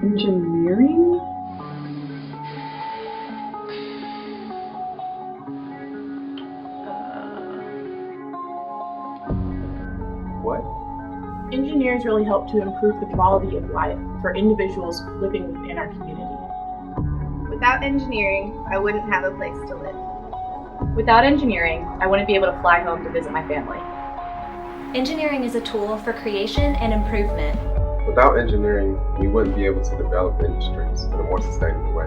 Engineering? What? Engineers really help to improve the quality of life for individuals living within our community. Without engineering, I wouldn't have a place to live. Without engineering, I wouldn't be able to fly home to visit my family. Engineering is a tool for creation and improvement. Without engineering, we wouldn't be able to develop industries in a more sustainable way.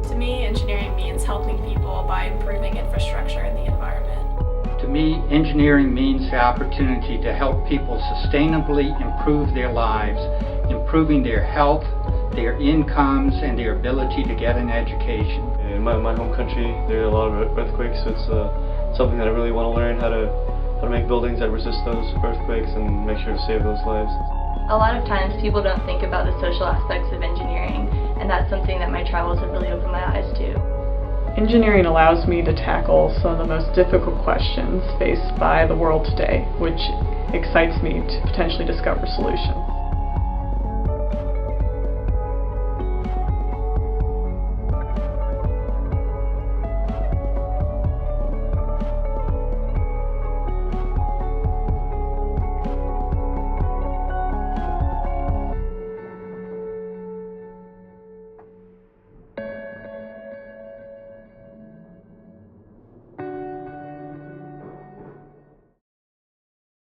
To me, engineering means helping people by improving infrastructure and the environment. To me, engineering means the opportunity to help people sustainably improve their lives, improving their health, their incomes, and their ability to get an education. In my home country, there are a lot of earthquakes, so it's something that I really want to learn, how to make buildings that resist those earthquakes and make sure to save those lives. A lot of times people don't think about the social aspects of engineering, and that's something that my travels have really opened my eyes to. Engineering allows me to tackle some of the most difficult questions faced by the world today, which excites me to potentially discover solutions.